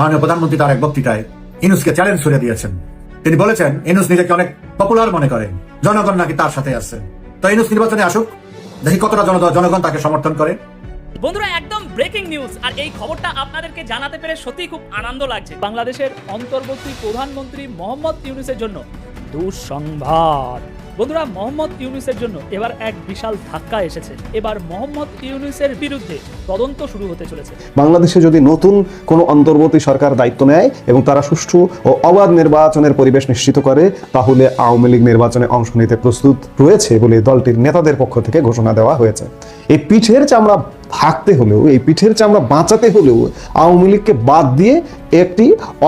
মাননীয় প্রধানমন্ত্রী তার এক বক্তৃতায় ইউনূসকে চ্যালেঞ্জ ছুড়ে দিয়েছেন। তিনি বলেছেন ইউনূস নিজেকে অনেক পপুলার মনে করেন, জনগণ নাকি তার সাথে আছে। তো ইউনূস নির্বাচনে আসুক, দেখি কতটা জনগণ তাকে সমর্থন করে। বন্ধুরা, একদম ব্রেকিং নিউজ, আর এই খবরটা আপনাদেরকে জানাতে পেরে সত্যিই খুব আনন্দ লাগছে। বাংলাদেশের অন্তর্বর্তী প্রধানমন্ত্রী মোহাম্মদ ইউনূসের জন্য দুঃসংবাদ। বন্ধুরা, মোহাম্মদ ইউনূসের জন্য এবার এক বিশাল ধাক্কা এসেছে। এবার মোহাম্মদ ইউনূসের বিরুদ্ধে তদন্ত শুরু হতে চলেছে। বাংলাদেশে যদি নতুন কোনো অন্তর্বর্তী সরকার দায়িত্ব নেয় এবং তারা সুষ্ঠু ও অবাধ নির্বাচনের পরিবেশ নিশ্চিত করে, তাহলে আওয়ামী লীগ নির্বাচনে অংশ নিতে প্রস্তুত রয়েছে বলে দলটির নেতাদের পক্ষ থেকে ঘোষণা দেওয়া হয়েছে। এই পিঠের চামড়া থাকতে হলেও, এই পিঠের চামড়া বাঁচাতে হলেও আওয়ামী লীগকে বাদ দিয়ে একটি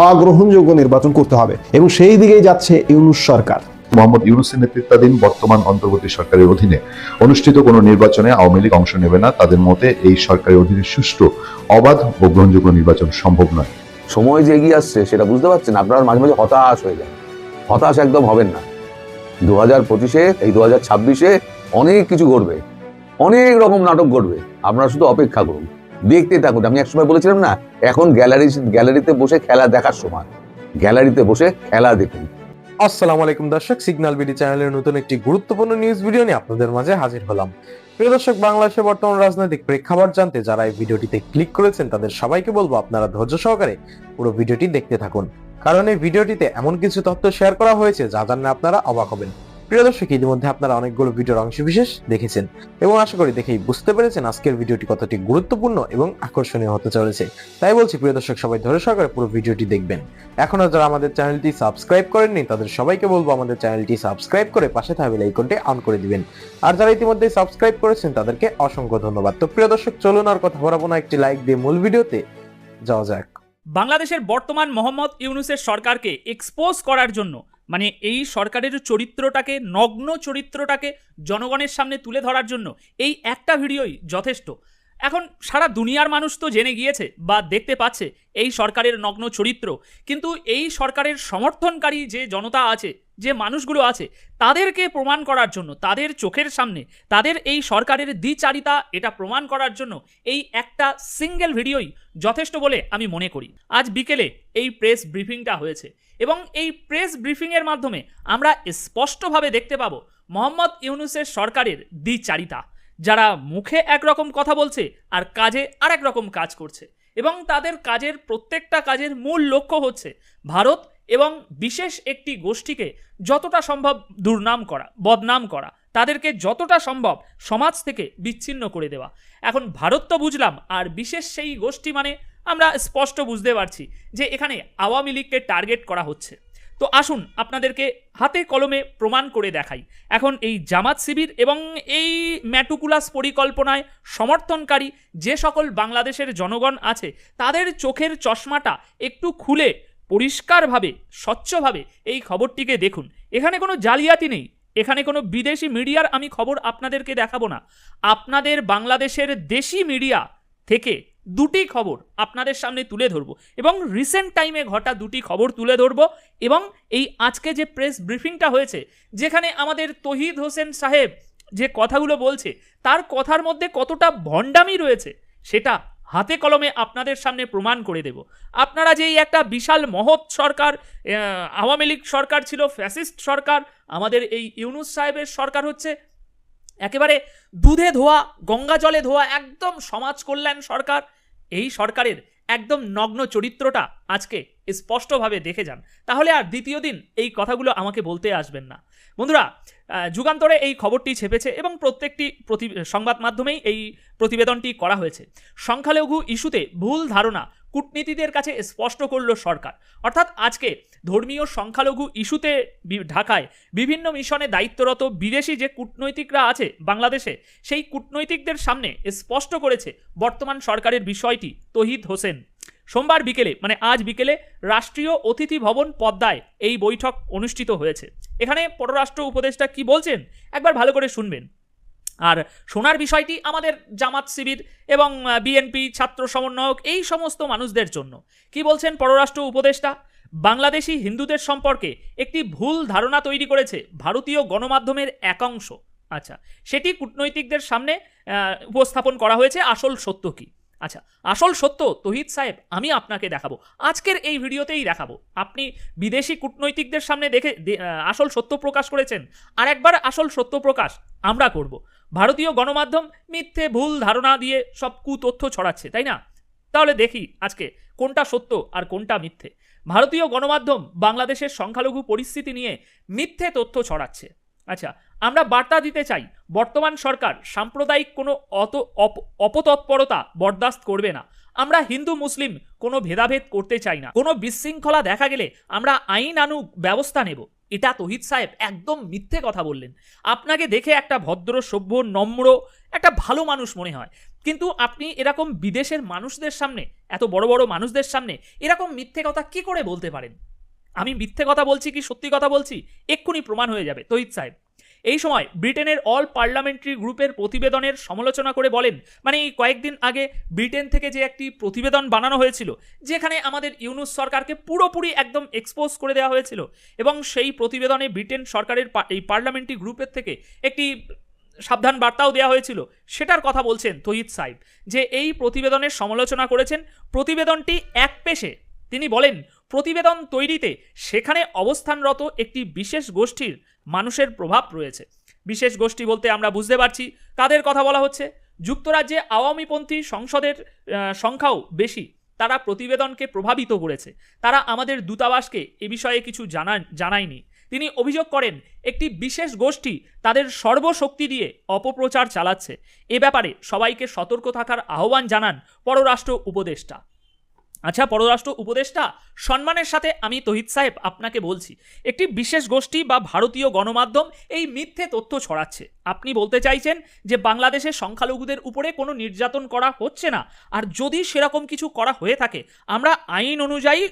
অগ্রহণযোগ্য নির্বাচন করতে হবে এবং সেই দিকেই যাচ্ছে ইউনূস সরকার। মোহাম্মদ ইউনূসের নেতৃত্বাধীন বর্তমান অন্তর্বর্তী সরকারের অধীনে অনুষ্ঠিত কোনো নির্বাচনে আওয়ামী লীগ অংশ নেবে না। তাদের মতে এই সরকারের অধীনে সুষ্ঠু, অবাধ ও গ্রহণযোগ্য নির্বাচন সম্ভব নয়। সময় যে এগিয়ে আসছে সেটা বুঝতে পারছেন। আপনারা মাঝে মাঝে হতাশ হয়ে যান, হতাশ একদম হবেন না। 2025-এ, এই 2026-এ অনেক কিছু ঘটবে, অনেক রকম নাটক ঘটবে। আপনারা শুধু অপেক্ষা করুন, দেখতে থাকুন। আমি একসময় বলেছিলাম না, এখন গ্যালারিতে বসে খেলা দেখার সময়, গ্যালারিতে বসে খেলা দেখুন। আসসালামু আলাইকুম দর্শক, সিগন্যাল বিডি চ্যানেলের নতুন একটি গুরুত্বপূর্ণ নিউজ ভিডিও নিয়ে আপনাদের মাঝে হাজির হলাম। প্রিয় দর্শক, বাংলাদেশের বর্তমান রাজনৈতিক প্রেক্ষাপট জানতে যারা এই ভিডিওটিতে ক্লিক করেছেন তাদের সবাইকে বলবো আপনারা ধৈর্য সহকারে পুরো ভিডিওটি দেখতে থাকুন, কারণ এই ভিডিওটিতে এমন কিছু তথ্য শেয়ার করা হয়েছে যা জানলে আপনারা অবাক হবেন। প্রিয় দর্শক, ইতিমধ্যে আপনারা অনেকগুলো ভিডিওর অংশবিশেষ দেখেছেন এবং আশা করি দেখেই বুঝতে পেরেছেন আজকের ভিডিওটি কতটি গুরুত্বপূর্ণ এবং আকর্ষণীয় হতে চলেছে। তাই বলছি প্রিয় দর্শক, সবাই ধৈর্য সহকারে পুরো ভিডিওটি দেখবেন। এখনো যারা আমাদের চ্যানেলটি সাবস্ক্রাইব করেননি তাদের সবাইকে বলবো আমাদের চ্যানেলটি সাবস্ক্রাইব করে পাশে থাকা বেল আইকনটি অন করে দিবেন। আর যারা ইতিমধ্যে সাবস্ক্রাইব করেছেন তাদেরকে অসংখ্য ধন্যবাদ। তো প্রিয় দর্শক, চলুন আর কথা বাড়াবো না, একটি লাইক দিয়ে মূল ভিডিওতে যাওয়া যাক। বাংলাদেশের বর্তমান মোহাম্মদ ইউনূসের সরকারকে এক্সপোজ করার জন্য, মানে এই সরকারের চরিত্রটাকে, নগ্ন চরিত্রটাকে জনগণের সামনে তুলে ধরার জন্য এই একটা ভিডিওই যথেষ্ট। এখন সারা দুনিয়ার মানুষ তো জেনে গিয়েছে বা দেখতে পাচ্ছে এই সরকারের নগ্ন চরিত্র, কিন্তু এই সরকারের সমর্থনকারী যে জনতা আছে, যে মানুষগুলো আছে, তাদেরকে প্রমাণ করার জন্য, তাদের চোখের সামনে তাদের এই সরকারের দ্বিচারিতা এটা প্রমাণ করার জন্য এই একটা সিঙ্গেল ভিডিওই যথেষ্ট বলে আমি মনে করি। আজ বিকেলে এই প্রেস ব্রিফিংটা হয়েছে এবং এই প্রেস ব্রিফিংয়ের মাধ্যমে আমরা স্পষ্টভাবে দেখতে পাবো মোহাম্মদ ইউনূসের সরকারের দ্বিচারিতা, যারা মুখে একরকম কথা বলছে আর কাজে আরেক রকম কাজ করছে, এবং তাদের কাজের প্রত্যেকটা কাজের মূল লক্ষ্য হচ্ছে ভারত এবং বিশেষ একটি গোষ্ঠীকে যতটা সম্ভব দুর্নাম করা, বদনাম করা, তাদেরকে যতটা সম্ভব সমাজ থেকে বিচ্ছিন্ন করে দেওয়া। এখন ভারত তো বুঝলাম, আর বিশেষ সেই গোষ্ঠী মানে আমরা স্পষ্ট বুঝতে পারছি যে এখানে আওয়ামী লীগকে টার্গেট করা হচ্ছে। তো আসুন আপনাদেরকে হাতে কলমে প্রমাণ করে দেখাই। এখন এই জামাত শিবির এবং এই ম্যাটুকুলাস পরিকল্পনায় সমর্থনকারী যে সকল বাংলাদেশের জনগণ আছে, তাদের চোখের চশমাটা একটু খুলে পরিষ্কারভাবে, স্বচ্ছভাবে এই খবরটিকে দেখুন। এখানে কোনো জালিয়াতি নেই, এখানে কোনো বিদেশি মিডিয়ার আমি খবর আপনাদেরকে দেখাবো না। আপনাদের বাংলাদেশের দেশি মিডিয়া থেকে দুটি খবর আপনাদের সামনে তুলে ধরবো এবং রিসেন্ট টাইমে ঘটা দুটি খবর তুলে ধরবো। এবং এই আজকে যে প্রেস ব্রিফিংটা হয়েছে, যেখানে আমাদের তৌহিদ হোসেন সাহেব যে কথাগুলো বলছে, তার কথার মধ্যে কতটা ভণ্ডামি রয়েছে সেটা হাতে কলমে আপনাদের সামনে প্রমাণ করে দেব। আপনারা যে একটা বিশাল মহৎ সরকার, আওয়ামী লীগ সরকার ছিল ফ্যাসিস্ট সরকার, আমাদের এই ইউনূস সাহেবের সরকার হচ্ছে একেবারে দুধে ধোয়া, গঙ্গা জলে ধোয়া একদম সমাজ কল্যাণ সরকার। এই সরকারের একদম নগ্ন চরিত্রটা আজকে স্পষ্টভাবে দেখে যান, তাহলে আর দ্বিতীয় দিন এই কথাগুলো আমাকে বলতে আসবেন না। বন্ধুরা, যুগান্তরে এই খবরটি ছেপেছে এবং প্রত্যেকটি সংবাদ মাধ্যমেই এই প্রতিবেদনটি করা হয়েছে। সংখ্যালঘু ইস্যুতে ভুল ধারণা কূটনীতিদের কাছে স্পষ্ট করল সরকার। অর্থাৎ আজকে ধর্মীয় সংখ্যালঘু ইস্যুতে ঢাকায় বিভিন্ন মিশনে দায়িত্বরত বিদেশি যে কূটনৈতিকরা আছে বাংলাদেশে, সেই কূটনৈতিকদের সামনে স্পষ্ট করেছে বর্তমান সরকারের বিষয়টি তৌহিদ হোসেন। সোমবার বিকেলে, মানে আজ বিকেলে রাষ্ট্রীয় অতিথি ভবন পদ্মায় এই বৈঠক অনুষ্ঠিত হয়েছে। এখানে পররাষ্ট্র উপদেষ্টা কি বলছেন একবার ভালো করে শুনবেন। আর শোনার বিষয়টি আমাদের জামাত শিবির এবং বিএনপি, ছাত্র সমন্বয়ক, এই সমস্ত মানুষদের জন্য। কি বলছেন পররাষ্ট্র উপদেষ্টা? বাংলাদেশি হিন্দুদের সম্পর্কে একটি ভুল ধারণা তৈরি করেছে ভারতীয় গণমাধ্যমের একাংশ। আচ্ছা, সেটি কূটনৈতিকদের সামনে উপস্থাপন করা হয়েছে। আসল সত্য কি? আচ্ছা, আসল সত্য তহিদ সাহেব আমি আপনাকে দেখাবো, আজকের এই ভিডিওতেই দেখাবো। আপনি বিদেশি কূটনৈতিকদের সামনে আসল সত্য প্রকাশ করেছেন, আর একবার আসল সত্য প্রকাশ আমরা করব। ভারতীয় গণমাধ্যম মিথ্যে ভুল ধারণা দিয়ে সব কুতথ্য ছড়াচ্ছে, তাই না? তাহলে দেখি আজকে কোনটা সত্য আর কোনটা মিথ্যে। ভারতীয় গণমাধ্যম বাংলাদেশের সংখ্যালঘু পরিস্থিতি নিয়ে মিথ্যে তথ্য ছড়াচ্ছে। আচ্ছা, আমরা বার্তা দিতে চাই, বর্তমান সরকার সাম্প্রদায়িক কোনো অপতৎপরতা বরদাস্ত করবে না। আমরা হিন্দু মুসলিম কোনো ভেদাভেদ করতে চাই না। কোনো বিশৃঙ্খলা দেখা গেলে আমরা আইন আনুক ব্যবস্থা নেব। এটা তহিদ সাহেব একদম মিথ্যে কথা বললেন। আপনাকে দেখে একটা ভদ্র, সভ্য, নম্র, একটা ভালো মানুষ মনে হয়, কিন্তু আপনি এরকম বিদেশের মানুষদের সামনে, এত বড় বড় মানুষদের সামনে এরকম মিথ্যে কথা কি করে বলতে পারেন? আমি মিথ্যে কথা বলছি কি সত্যি কথা বলছি এক্ষুনি প্রমাণ হয়ে যাবে তহিদ সাহেব। এই সময় ব্রিটেনের অল পার্লামেন্টারি গ্রুপের প্রতিবেদনের সমালোচনা করে বলেন, মানে এই কয়েকদিন আগে ব্রিটেন থেকে যে একটি প্রতিবেদন বানানো হয়েছিল, যেখানে আমাদের ইউনূস সরকারকে পুরোপুরি একদম এক্সপোজ করে দেওয়া হয়েছিল, এবং সেই প্রতিবেদনে ব্রিটেন সরকারের এই পার্লামেন্টারি গ্রুপের থেকে একটি সাবধান বার্তাও দেওয়া হয়েছিল, সেটার কথা বলছেন তহিদ সাহেব, যে এই প্রতিবেদনের সমালোচনা করেছেন। প্রতিবেদনটি একপেশে। তিনি বলেন, প্রতিবেদন তৈরিতে সেখানে অবস্থানরত একটি বিশেষ গোষ্ঠীর মানুষের প্রভাব রয়েছে। বিশেষ গোষ্ঠী বলতে আমরা বুঝতে পারছি কাদের কথা বলা হচ্ছে। যুক্তরাজ্যে আওয়ামীপন্থী সংসদের সংখ্যাও বেশি। তারা প্রতিবেদনকে প্রভাবিত করেছে। তারা আমাদের দূতাবাসকে এ বিষয়ে কিছু জানায়নি। তিনি অভিযোগ করেন, একটি বিশেষ গোষ্ঠী তাদের সর্বশক্তি দিয়ে অপপ্রচার চালাচ্ছে। এ ব্যাপারে সবাইকে সতর্ক থাকার আহ্বান জানান পররাষ্ট্র উপদেষ্টা। আচ্ছা, পররাষ্ট্র উপদেষ্টা, সম্মানের সাথে আমি তহিদ সাহেব আপনাকে বলছি, একটি বিশেষ গোষ্ঠী বা ভারতীয় গণমাধ্যম এই মিথ্যে তথ্য ছড়াচ্ছে। আপনি বলতে চাইছেন যে বাংলাদেশের সংখ্যালঘুদের উপরে কোনো নির্যাতন করা হচ্ছে না, আর যদি সেরকম কিছু করা হয়ে থাকে আমরা আইন অনুযায়ী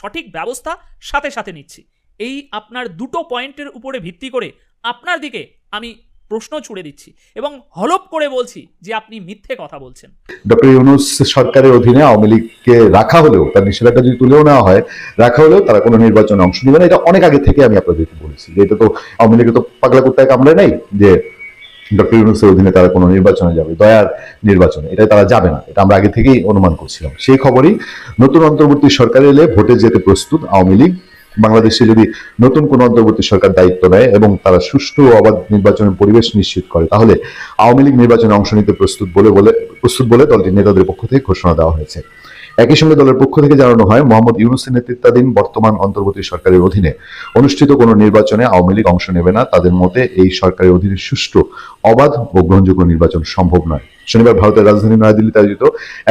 সঠিক ব্যবস্থা সাথে সাথে নিচ্ছি। এই আপনার দুটো পয়েন্টের উপরে ভিত্তি করে আপনার দিকে আমি প্রশ্ন ছুড়ে দিচ্ছি এবং হলপ করে বলছি যে আপনি মিথ্যে কথা বলছেন। ডক্টর ইউনূস সরকারের অধীনে আওয়ামী লীগকে রাখা হলেও, তার নিষেধাজ্ঞা যদি তুলেও নেওয়া হয়, রাখা হলেও তারা কোনো নির্বাচনে অংশ নেবে না। এটা অনেক আগে থেকে আমি আপনাদেরকে বলেছি যে এটা তো আওয়ামী লীগের তো পাগলা কুত্তায় কামড়ে নাই যে ডক্টর ইউনূসের অধীনে তারা কোনো নির্বাচনে যাবে, দয়ার নির্বাচনে, এটা তারা যাবে না। এটা আমরা আগে থেকেই অনুমান করছিলাম। সেই খবরই নতুন অন্তর্বর্তী সরকার এলে ভোটে যেতে প্রস্তুত আওয়ামী লীগ। বাংলাদেশে যদি নতুন কোন অন্তর্বর্তী সরকার দায়িত্ব নেয় এবং তারা সুষ্ঠু ও অবাধ নির্বাচনের পরিবেশ নিশ্চিত করে, তাহলে আওয়ামী লীগ নির্বাচনে অংশ নিতে প্রস্তুত বলে দলটির নেতাদের পক্ষ থেকে ঘোষণা দেওয়া হয়েছে। একই সঙ্গে দলের পক্ষ থেকে জানানো হয়, মোহাম্মদ ইউনূসের নেতৃত্বাধীন বর্তমান অন্তর্বর্তী সরকারের অধীনে অনুষ্ঠিত কোনো নির্বাচনে আওয়ামী লীগ অংশ নেবে না। তাদের মতে এই সরকারের অধীনে সুষ্ঠু, অবাধ ও গ্রহণযোগ্য নির্বাচন সম্ভব নয়। শনিবার ভারতের রাজধানী নয়াদিল্লিতে আয়োজিত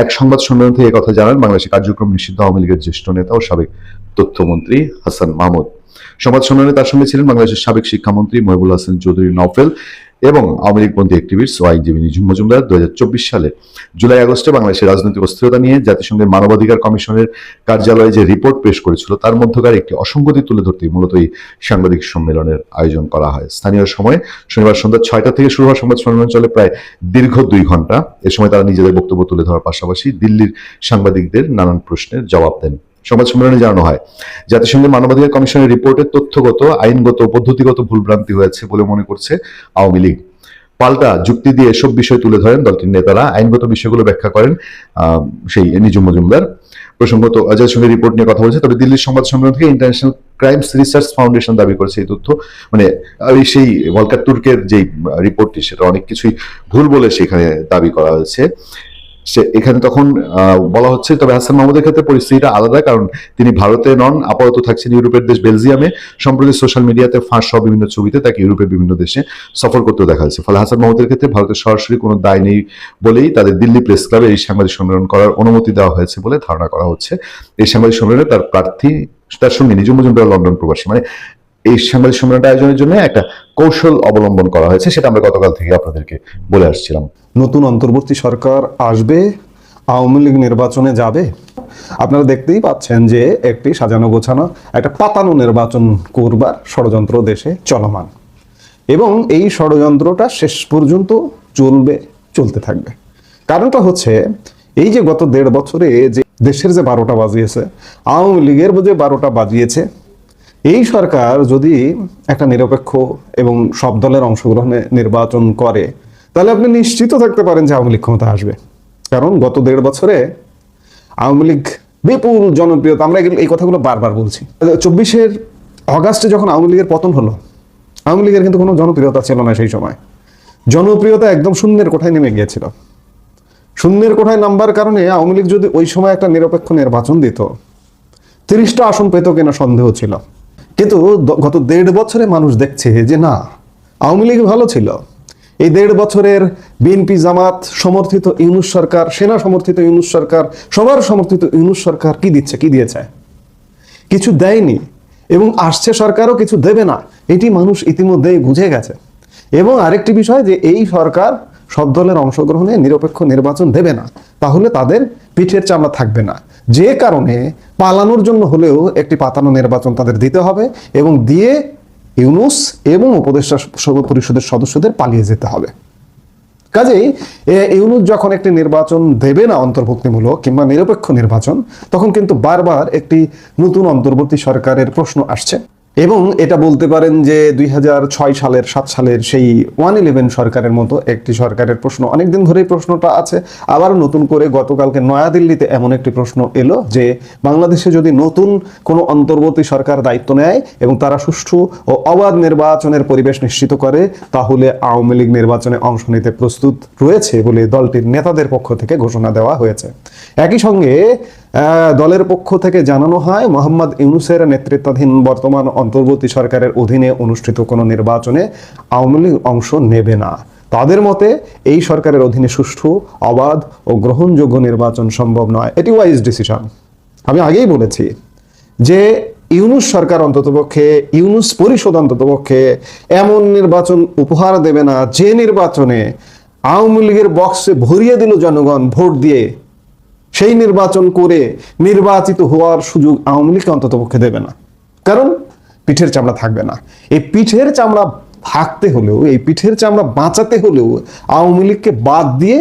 এক সংবাদ সম্মেলন থেকে কথা জানান বাংলাদেশের কার্যক্রম নিষিদ্ধ আওয়ামী লীগের জ্যেষ্ঠ নেতা ও সাবেক তথ্যমন্ত্রী হাসান মাহমুদ। সংবাদ সম্মেলনে তার সঙ্গে ছিলেন বাংলাদেশের সাবেক শিক্ষামন্ত্রী মহিবুল হাসান চৌধুরী নওফেল এবং আওয়ামী লীগপন্থী অ্যাক্টিভিস্ট ও আইনজীবী নিঝুম মজুমদার। 2024 সালে জুলাই আগস্টে বাংলাদেশের রাজনৈতিক অস্থিরতা নিয়ে জাতিসংঘের মানবাধিকার কমিশনের কার্যালয়ে যে রিপোর্ট পেশ করেছিল, তার মধ্যকার একটি অসঙ্গতি তুলে ধরতে মূলত এই সাংবাদিক সম্মেলনের আয়োজন করা হয়। স্থানীয় সময় শনিবার সন্ধ্যা 6টা থেকে শুরু হওয়া সংবাদ সম্মেলন চলে প্রায় দীর্ঘ 2 ঘন্টা। এ সময় তারা নিজেদের বক্তব্য তুলে ধরার পাশাপাশি দিল্লির সাংবাদিকদের নানান প্রশ্নের জবাব দেন। সংবাদ সম্মেলনে জানানো হয়, জাতিসংঘের মানবাধিকার কমিশনের রিপোর্টে তথ্যগত, আইনগত ও পদ্ধতিগত ভুলভ্রান্তি হয়েছে বলে মনে করছে আওয়ামী লীগ। পাল্টা যুক্তি দিয়ে এসব বিষয় তুলে ধরেন দলটির নেতারা। আইনগত বিষয়গুলো ব্যাখ্যা করেন সেই নিঝুম মজুমদার। প্রসঙ্গত জাতিসংঘের রিপোর্ট নিয়ে কথা বলছে। তবে দিল্লির সংবাদ সম্মেলন থেকে ইন্টারন্যাশনাল ক্রাইমস রিসার্চ ফাউন্ডেশন দাবি করেছে এই তথ্য, মানে সেই ভলকার তুর্কের যে রিপোর্টটি, সেটা অনেক কিছুই ভুল বলে সেখানে দাবি করা হয়েছে। এখানে তখন বলা হচ্ছে, তবে হাসান মাহমুদের ক্ষেত্রে পরিস্থিতিটা আলাদা, কারণ তিনি ভারতে নন, আপাতত থাকছেন ইউরোপের দেশ বেলজিয়ামে। সম্প্রতি সোশ্যাল মিডিয়াতে ফাঁস সহ বিভিন্ন ছবিতে তাকে ইউরোপের বিভিন্ন দেশে সফর করতে দেখা যাচ্ছে। ফলে হাসান মাহমুদের ক্ষেত্রে ভারতের সরাসরি কোনো দায় নেই বলেই তাদের দিল্লি প্রেস ক্লাবে এই সাংবাদিক সম্মেলন করার অনুমতি দেওয়া হয়েছে বলে ধারণা করা হচ্ছে। এই সাংবাদিক সম্মেলনে তার প্রার্থী, তার সঙ্গে নিঝুম মজুমদার লন্ডন প্রবাসী, মানে এই সাংবাদিক সম্মেলনটা আয়োজনের জন্য একটা কৌশল অবলম্বন করা হয়েছে, সেটা আমরা গতকাল থেকে আপনাদেরকে বলে আসছিলাম। নতুন অন্তর্বর্তী সরকার আসবে, আওয়ামী লীগ নির্বাচনে যাবে। আপনারা দেখতেই পাচ্ছেন যে একটি সাজানো গোছানো, একটা পাতানো নির্বাচন করবার ষড়যন্ত্র দেশে চলমান, এবং এই ষড়যন্ত্রটা শেষ পর্যন্ত চলতে থাকবে। কারণটা হচ্ছে, এই যে গত 1.5 বছরে যে দেশের যে 12টা বাজিয়েছে, আওয়ামী লীগের যে 12টা বাজিয়েছে, এই সরকার যদি একটা নিরপেক্ষ এবং সব দলের অংশগ্রহণে নির্বাচন করে, তাহলে আপনি নিশ্চিত থাকতে পারেন যে আওয়ামী লীগ ক্ষমতা আসবে। কারণ গত 1.5 বছরে আওয়ামী লীগ বিপুল জনপ্রিয়তা, আমরা এই কথাগুলো বারবার বলছি। 24 অগাস্টে যখন আওয়ামী লীগের পতন হলো, আওয়ামী লীগের কিন্তু কোনো জনপ্রিয়তা ছিল না সেই সময়। জনপ্রিয়তা একদম শূন্যের কোঠায় নেমে গিয়েছিল। শূন্যের কোঠায় নামবার কারণে আওয়ামী লীগ যদি ওই সময় একটা নিরপেক্ষ নির্বাচন দিত, 30টা আসন পেত কিনা সন্দেহ ছিল। কিন্তু গত 1.5 বছরে মানুষ দেখছে যে না, আওয়ামী লীগ ভালো ছিল। এই 1.5 বছরের বিএনপি জামাত সমর্থিত ইউনূস সরকার, সেনা সমর্থিত ইউনূস সরকার, সবার সমর্থিত ইউনূস সরকার কি দিয়েছে? কিছু দেয়নি, এবং আসছে সরকারও কিছু দেবে না, এটি মানুষ ইতিমধ্যেই বুঝে গেছে। এবং আরেকটি বিষয় যে এই সরকার সব দলের অংশগ্রহণে নিরপেক্ষ নির্বাচন দেবে না, তাহলে তাদের পিঠের চামড়া থাকবে না, যে কারণে পালানোর জন্য হলেও একটি পাতানো নির্বাচন তাদের দিতে হবে, এবং দিয়ে ইউনূস এবং উপদেষ্টা পরিষদের সদস্যদের পালিয়ে যেতে হবে। কাজেই ইউনূস যখন একটি নির্বাচন দেবে না অন্তর্ভুক্তিমূলক কিংবা নিরপেক্ষ নির্বাচন, তখন কিন্তু বারবার একটি নতুন অন্তর্বর্তী সরকারের প্রশ্ন আসছে। এবং এটা বলতে পারেন যে 2006 সালের 7 সালের সেই 111 সরকারের মতো একটি সরকারের প্রশ্ন অনেকদিন ধরেই প্রশ্নটা আছে। আবার নতুন করে গতকালকে নয়াদিল্লিতে এমন একটি প্রশ্ন এলো যে বাংলাদেশে যদি নতুন কোনো অন্তর্বর্তী সরকার দায়িত্ব নেয় এবং তারা সুষ্ঠু ও অবাধ নির্বাচনের পরিবেশ নিশ্চিত করে, তাহলে আওয়ামী লীগ নির্বাচনে অংশ নিতে প্রস্তুত রয়েছে বলে দলটির নেতাদের পক্ষ থেকে ঘোষণা দেওয়া হয়েছে। একই সঙ্গে দলের পক্ষ থেকে জানানো হয় মোহাম্মদ ইউনূসের নেতৃত্বাধীন বর্তমান অন্তর্বর্তী সরকারের অধীনে অনুষ্ঠিত কোনো নির্বাচনে আওয়ামী লীগ অংশ নেবে না। তাদের মতে এই সরকারের অধীনে সুষ্ঠু, অবাধ ও গ্রহণযোগ্য নির্বাচন সম্ভব নয়। এটি ওয়াইজ ডিসিশন। আমি আগেই বলেছি যে ইউনূস সরকার অন্ততপক্ষে, ইউনূস পরিষদ অন্ততপক্ষে এমন নির্বাচন উপহার দেবে না যে নির্বাচনে আওয়ামী লীগের বক্সে ভরিয়ে দিল জনগণ ভোট দিয়ে, সেই নির্বাচন করে নির্বাচিত হওয়ার সুযোগ আওয়ামী লীগকে অন্ততপক্ষে দেবে না। কারণ পিঠের চামড়া থাকবে না। এই পিঠের চামড়া থাকতে হলেও, এই পিঠের চামড়া বাঁচাতে হলেও আওয়ামী লীগকে বাদ দিয়ে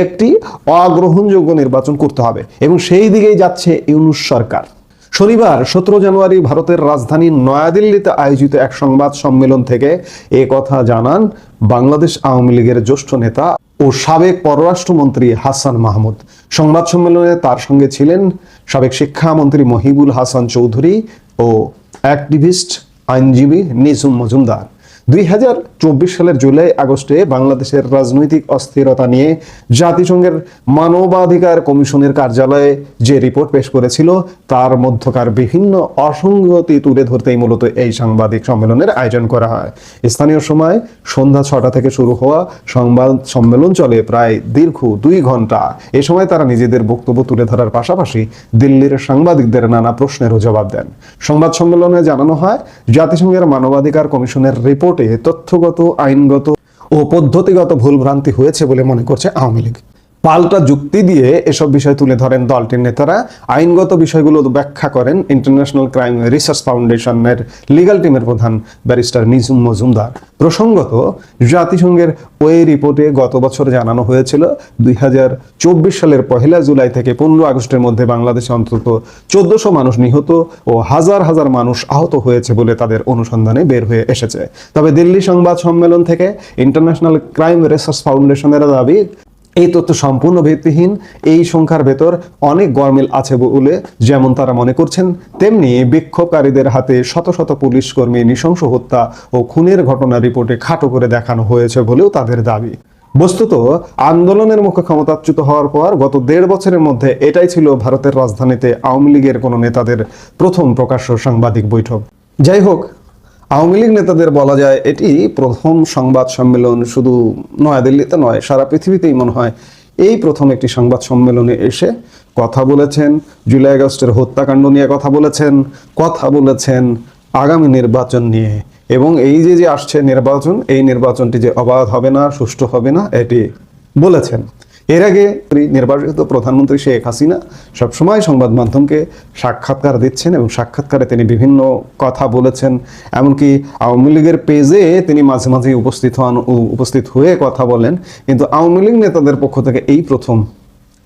একটি অগ্রহণযোগ্য নির্বাচন করতে হবে, এবং সেই দিকেই যাচ্ছে ইউনূস সরকার। শনিবার 17 জানুয়ারি ভারতের রাজধানী নয়াদিল্লিতে আয়োজিত এক সংবাদ সম্মেলন থেকে এ কথা জানান বাংলাদেশ আওয়ামী লীগের জ্যেষ্ঠ নেতা ও সাবেক পররাষ্ট্রমন্ত্রী হাসান মাহমুদ। সংবাদ সম্মেলনে তার সঙ্গে ছিলেন সাবেক শিক্ষামন্ত্রী মহিবুল হাসান চৌধুরী ও অ্যাক্টিভিস্ট আইনজীবী নিঝুম মজুমদার। 2024 সালের জুলাই আগস্টে বাংলাদেশের রাজনৈতিক অস্থিরতা নিয়ে জাতিসংঘের মানবাধিকার কমিশনের কার্যালয়ে যে রিপোর্ট পেশ করেছিল, তার মধ্যকার বিভিন্ন অসঙ্গতি তুলে ধরতেই মূলত এই সাংবাদিক সম্মেলনের আয়োজন করা হয়। স্থানীয় সময় সন্ধ্যা 6টা থেকে শুরু হওয়া সংবাদ সম্মেলন চলে প্রায় দীর্ঘ 2 ঘন্টা। এ সময় তারা নিজেদের বক্তব্য তুলে ধরার পাশাপাশি দিল্লির সাংবাদিকদের নানা প্রশ্নেরও জবাব দেন। সংবাদ সম্মেলনে জানানো হয়, জাতিসংঘের মানবাধিকার কমিশনের রিপোর্টে তথ্যগত, আইনগত ও পদ্ধতিগত ভুলভ্রান্তি হয়েছে বলে মনে করছে আওয়ামী লীগ। পাল্টা যুক্তি দিয়ে এসব বিষয় তুলে ধরেন দলটির নেতারা। আইনগত বিষয়গুলো ব্যাখ্যা করেন ইন্টারন্যাশনাল ক্রাইম রিসার্চ ফাউন্ডেশনের লিগ্যাল টিমের প্রধান ব্যারিস্টার নিঝুম মজুমদার। প্রসঙ্গত, জাতিসংঘের ওই রিপোর্টে গত বছর জানানো হয়েছিল 2024 সালের 1 জুলাই থেকে 15 আগস্টের মধ্যে বাংলাদেশে অন্তত 1400 মানুষ নিহত ও হাজার হাজার মানুষ আহত হয়েছে বলে তাদের অনুসন্ধানে বের হয়ে এসেছে। তবে দিল্লি সংবাদ সম্মেলন থেকে ইন্টারন্যাশনাল ক্রাইম রিসার্চ ফাউন্ডেশনের দাবি এই তথ্য সম্পূর্ণ ভিত্তিহীন। এই সংখ্যার ভেতর অনেক গরমিল আছে বলে যেমন তারা মনে করছেন, তেমনি বিক্ষোভকারীদের হাতে শত শত পুলিশ কর্মী নৃশংস হত্যা ও খুনের ঘটনা রিপোর্টে খাটো করে দেখানো হয়েছে বলেও তাদের দাবি। বস্তুত আন্দোলনের মুখে ক্ষমতাচ্যুত হওয়ার পর গত 1.5 বছরের মধ্যে এটাই ছিল ভারতের রাজধানীতে আওয়ামী লীগের কোনো নেতাদের প্রথম প্রকাশ্য সাংবাদিক বৈঠক। যাই হোক, আওয়ামী লীগ নেতাদের বলা যায় এটি প্রথম সংবাদ সম্মেলন। শুধু নয়াদিল্লিতে নয়, সারা পৃথিবীতেই মনে হয় এই প্রথম একটি সংবাদ সম্মেলনে এসে কথা বলেছেন জুলাই আগস্টের হত্যাকাণ্ড নিয়ে, কথা বলেছেন আগামী নির্বাচন নিয়ে, এবং এই যে আসছে নির্বাচন, এই নির্বাচনটি যে অবাধ হবে না, সুষ্ঠু হবে না, এটি বলেছেন। এর আগে নির্বাচিত প্রধানমন্ত্রী শেখ হাসিনা সবসময় সংবাদ মাধ্যমকে সাক্ষাৎকার দিচ্ছেন এবং সাক্ষাৎকারে তিনি বিভিন্ন কথা বলেছেন। এমনকি আওয়ামী লীগের পেজে তিনি মাঝে মাঝে উপস্থিত হয়ে কথা বলেন। কিন্তু আওয়ামী লীগ নেতাদের পক্ষ থেকে এই প্রথম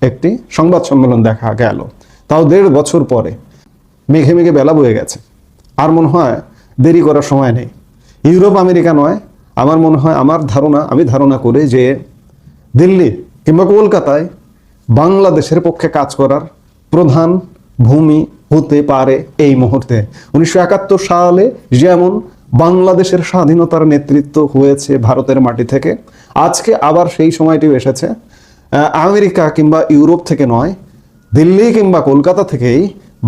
একটি সংবাদ সম্মেলন দেখা গেল, তাও 1.5 বছর পরে। মেঘে মেঘে বেলা বয়ে গেছে, আর মনে হয় দেরি করার সময় নেই। ইউরোপ আমেরিকা নয়, আমার মনে হয়, আমি ধারণা করে যে দিল্লি কিংবা কলকাতায় বাংলাদেশের পক্ষে কাজ করার প্রধান ভূমি হতে পারে এই মুহূর্তে। 1971 সালে যেমন বাংলাদেশের স্বাধীনতার নেতৃত্ব হয়েছে ভারতের মাটি থেকে, আজকে আবার সেই সময়টি এসেছে আমেরিকা কিংবা ইউরোপ থেকে নয়, দিল্লি কিংবা কলকাতা থেকেই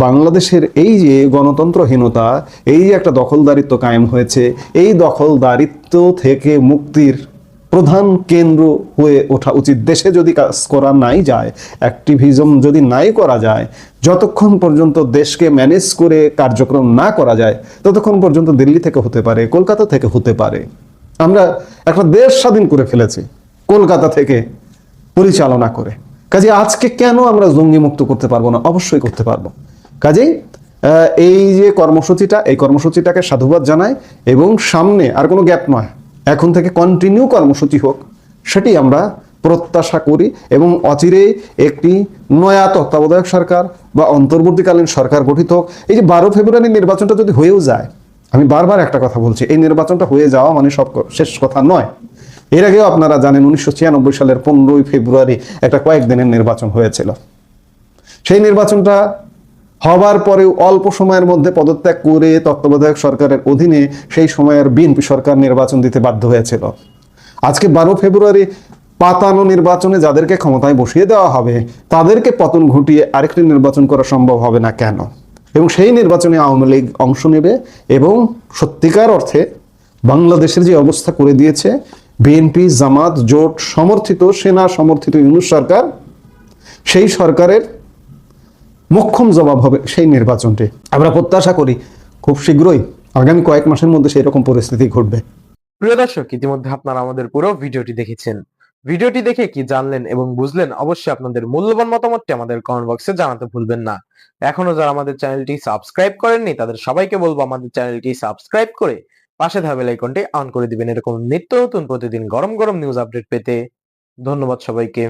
বাংলাদেশের এই যে গণতন্ত্রহীনতা, এই যে একটা দখলদারিত্ব কায়েম হয়েছে, এই দখলদারিত্ব থেকে মুক্তির প্রধান কেন্দ্র হয়ে ওঠা উচিত। দেশে যদি কাজ করা নাই যায়, অ্যাক্টিভিজম যদি নাই করা যায়, যতক্ষণ পর্যন্ত দেশকে ম্যানেজ করে কার্যক্রম না করা যায়, ততক্ষণ পর্যন্ত দিল্লি থেকে হতে পারে, কলকাতা থেকে হতে পারে। আমরা একটা দেশ স্বাধীন করে ফেলেছি কলকাতা থেকে পরিচালনা করে। কাজে আজকে কেন আমরা জঙ্গি মুক্ত করতে পারবো না? অবশ্যই করতে পারবো। কাজেই এই যে কর্মসূচিটা, এই কর্মসূচিটাকে সাধুবাদ জানাই, এবং সামনে আর কোনো গ্যাপ নয়, এখন থেকে কন্টিনিউ কর্মসূচি হোক, সেটি আমরা প্রত্যাশা করি। এবং অচিরেই একটি নয়া তত্ত্বাবধায়ক সরকার বা অন্তর্বর্তীকালীন সরকার গঠিত হোক। এই যে 12 ফেব্রুয়ারি নির্বাচনটা যদি হয়েও যায়, আমি বারবার একটা কথা বলছি, এই নির্বাচনটা হয়ে যাওয়া মানে সব শেষ কথা নয়। এর আগেও আপনারা জানেন 1996 সালের 15 ফেব্রুয়ারি একটা কয়েকদিনের নির্বাচন হয়েছিল। সেই নির্বাচনটা হবার পরেও অল্প সময়ের মধ্যে পদত্যাগ করে তত্ত্বাবধায়ক সরকারের অধীনে সেই সময়ের বিএনপি সরকার নির্বাচন দিতে বাধ্য হয়েছিল। আজকে 12 ফেব্রুয়ারি পাতানো নির্বাচনে যাদেরকে ক্ষমতায় বসিয়ে দেওয়া হবে, তাদেরকে পতন ঘটিয়ে আরেকটি নির্বাচন করা সম্ভব হবে না কেন? এবং সেই নির্বাচনে আওয়ামী লীগ অংশ নেবে এবং সত্যিকার অর্থে বাংলাদেশের যে অবস্থা করে দিয়েছে বিএনপি জামাত জোট সমর্থিত, সেনা সমর্থিত ইউনূস সরকার, সেই সরকারের মোক্ষম জবাব হবে সেই নির্বাচনটি। আমরা প্রত্যাশা করি খুব শীঘ্রই আগামী কয়েক মাসের মধ্যে সেই রকম পরিস্থিতি ঘটবে। প্রিয় দর্শক, ইতিমধ্যে আপনারা আমাদের পুরো ভিডিওটি দেখেছেন। ভিডিওটি দেখে কি জানলেন এবং বুঝলেন, অবশ্যই আপনাদের মূল্যবান মতামতটি আমাদের কমেন্ট বক্সে জানাতে ভুলবেন না। এখনো যারা আমাদের চ্যানেলটি সাবস্ক্রাইব করেননি, তাদের সবাইকে বলবো আমাদের চ্যানেলটি সাবস্ক্রাইব করে পাশে থাকা বেল আইকনটি অন করে দিবেন, এরকম নিত্য নতুন প্রতিদিন গরম গরম নিউজ আপডেট পেতে। ধন্যবাদ সবাইকে।